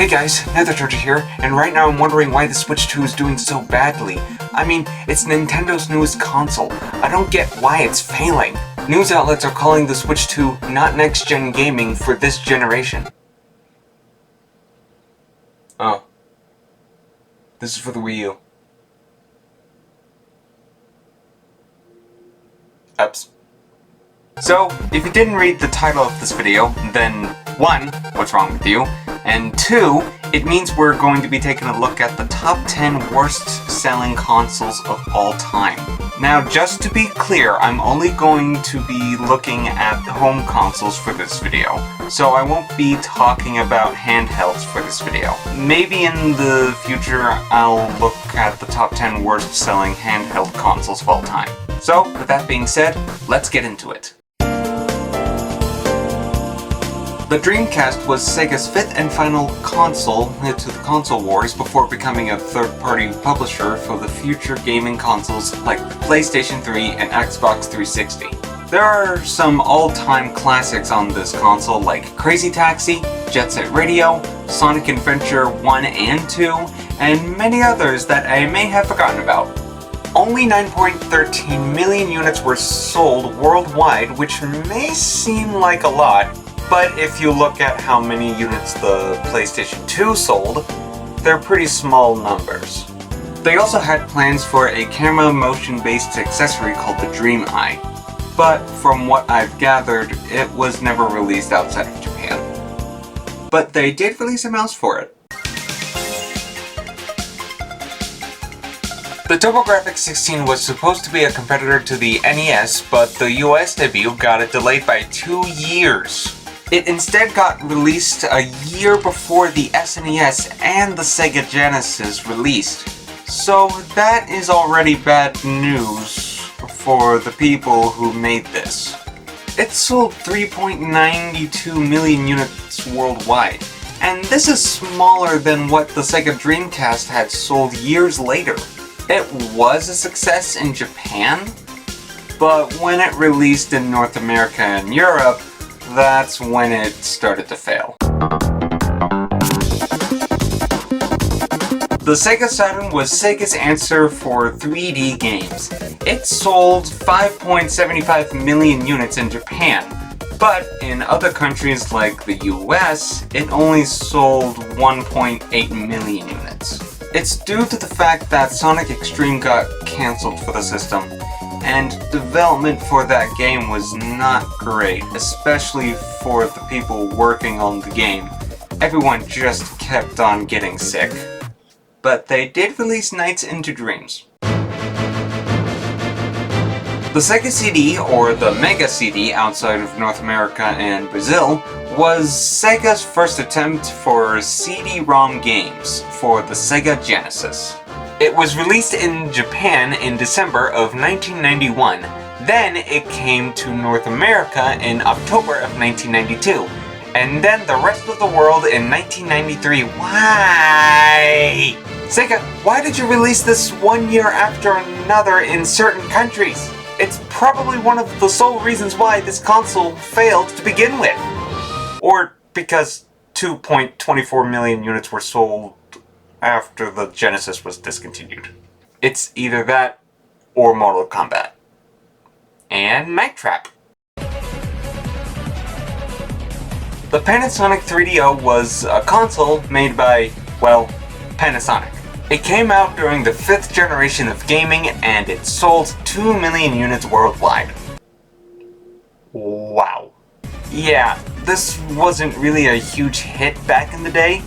Hey guys, NetherTurtle here, and right now I'm wondering why the Switch 2 is doing so badly. I mean, it's Nintendo's newest console. I don't get why it's failing. News outlets are calling the Switch 2 not next-gen gaming for this generation. Oh. This is for the Wii U. Oops. So, if you didn't read the title of this video, then 1, what's wrong with you? And 2, it means we're going to be taking a look at the top 10 worst selling consoles of all time. Now, just to be clear, I'm only going to be looking at home consoles for this video, so I won't be talking about handhelds for this video. Maybe in the future I'll look at the top 10 worst selling handheld consoles of all time. So, with that being said, let's get into it. The Dreamcast was Sega's fifth and final console to the console wars before becoming a third-party publisher for the future gaming consoles like the PlayStation 3 and Xbox 360. There are some all-time classics on this console like Crazy Taxi, Jet Set Radio, Sonic Adventure 1 and 2, and many others that I may have forgotten about. Only 9.13 million units were sold worldwide, which may seem like a lot, but if you look at how many units the PlayStation 2 sold, they're pretty small numbers. They also had plans for a camera motion-based accessory called the Dream Eye, but from what I've gathered, it was never released outside of Japan. But they did release a mouse for it. The TurboGrafx-16 was supposed to be a competitor to the NES, but the US debut got it delayed by 2 years. It instead got released a year before the SNES and the Sega Genesis released. So that is already bad news for the people who made this. It sold 3.92 million units worldwide, and this is smaller than what the Sega Dreamcast had sold years later. It was a success in Japan, but when it released in North America and Europe, that's when it started to fail. The Sega Saturn was Sega's answer for 3D games. It sold 5.75 million units in Japan, but in other countries like the US, it only sold 1.8 million units. It's due to the fact that Sonic X-treme got cancelled for the system, and development for that game was not great, especially for the people working on the game. Everyone just kept on getting sick. But they did release Nights into Dreams. The Sega CD, or the Mega CD outside of North America and Brazil, was Sega's first attempt for CD-ROM games for the Sega Genesis. It was released in Japan in December of 1991. Then it came to North America in October of 1992. And then the rest of the world in 1993. Why? Sega, why did you release this 1 year after another in certain countries? It's probably one of the sole reasons why this console failed to begin with. Or because 2.24 million units were sold after the Genesis was discontinued. It's either that or Mortal Kombat. And Night Trap. The Panasonic 3DO was a console made by, well, Panasonic. It came out during the 5th generation of gaming and it sold 2 million units worldwide. Wow. Yeah, this wasn't really a huge hit back in the day,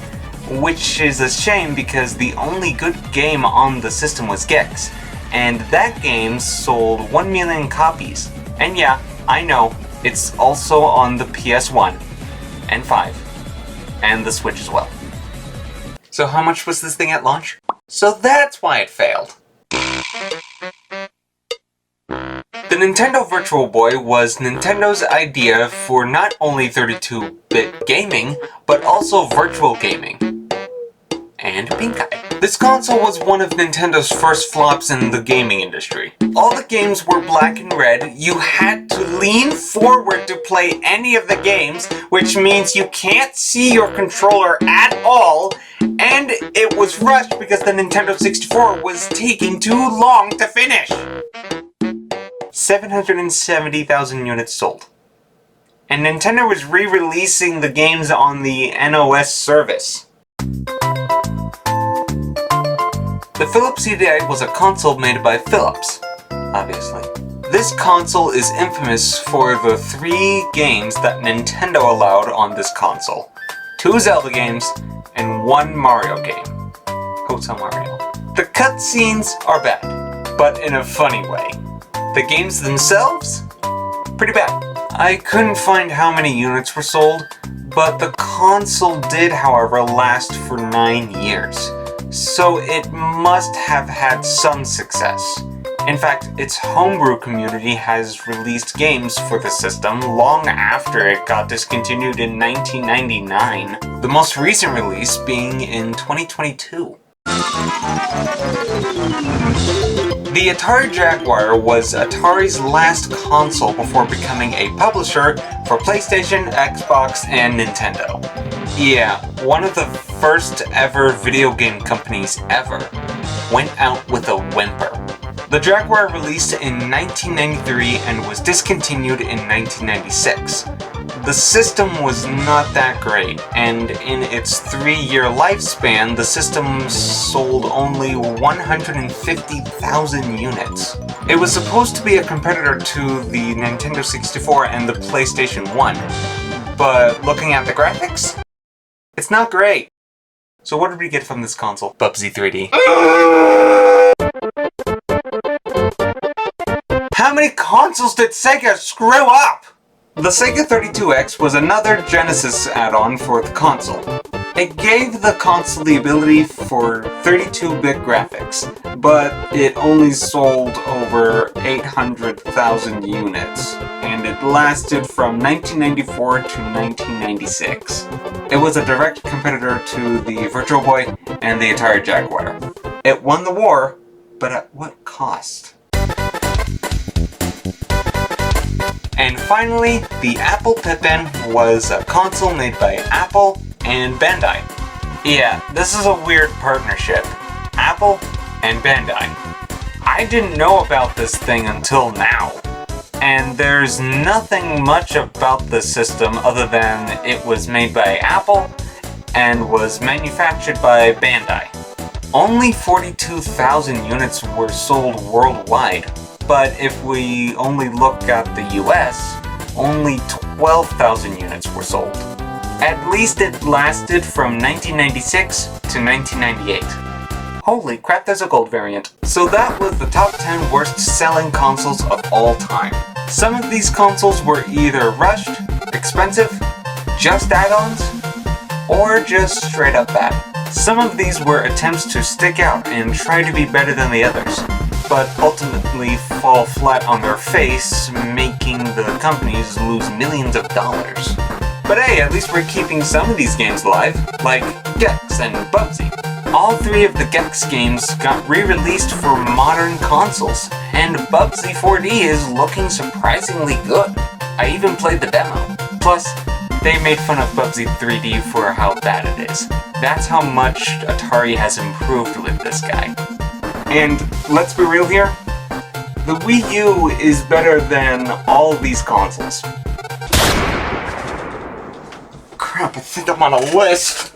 which is a shame because the only good game on the system was Gex, and that game sold 1 million copies. And yeah, I know, it's also on the PS1, and 5, and the Switch as well. So how much was this thing at launch? So that's why it failed. The Nintendo Virtual Boy was Nintendo's idea for not only 32-bit gaming, but also virtual gaming. And pink eye. This console was one of Nintendo's first flops in the gaming industry. All the games were black and red, you had to lean forward to play any of the games, which means you can't see your controller at all, and it was rushed because the Nintendo 64 was taking too long to finish. 770,000 units sold. And Nintendo was re-releasing the games on the NOS service. The Philips CDI was a console made by Philips, obviously. This console is infamous for the 3 games that Nintendo allowed on this console. 2 Zelda games and 1 Mario game. Hotel Mario. The cutscenes are bad, but in a funny way. The games themselves? Pretty bad. I couldn't find how many units were sold, but the console did, however, last for 9 years. So it must have had some success. In fact, its homebrew community has released games for the system long after it got discontinued in 1999, the most recent release being in 2022. The Atari Jaguar was Atari's last console before becoming a publisher for PlayStation, Xbox, and Nintendo. Yeah, one of the first ever video game companies ever went out with a whimper. The Jaguar released in 1993 and was discontinued in 1996. The system was not that great, and in its 3-year lifespan, the system sold only 150,000 units. It was supposed to be a competitor to the Nintendo 64 and the PlayStation 1, but looking at the graphics, it's not great. So what did we get from this console? Bubsy 3D. How many consoles did Sega screw up? The Sega 32X was another Genesis add-on for the console. It gave the console the ability for 32-bit graphics, but it only sold over 800,000 units, and it lasted from 1994 to 1996. It was a direct competitor to the Virtual Boy and the Atari Jaguar. It won the war, but at what cost? And finally, the Apple Pippin was a console made by Apple and Bandai. Yeah, this is a weird partnership. Apple and Bandai. I didn't know about this thing until now. And there's nothing much about the system other than it was made by Apple and was manufactured by Bandai. Only 42,000 units were sold worldwide. But if we only look at the US, only 12,000 units were sold. At least it lasted from 1996 to 1998. Holy crap, there's a gold variant. So that was the top 10 worst selling consoles of all time. Some of these consoles were either rushed, expensive, just add-ons, or just straight up bad. Some of these were attempts to stick out and try to be better than the others, but ultimately fall flat on their face, making the companies lose millions of dollars. But hey, at least we're keeping some of these games alive, like Gex and Bubsy. All 3 of the Gex games got re-released for modern consoles, and Bubsy 4D is looking surprisingly good. I even played the demo. Plus, they made fun of Bubsy 3D for how bad it is. That's how much Atari has improved with this guy. And let's be real here, the Wii U is better than all these consoles. Crap, I think I'm on a list.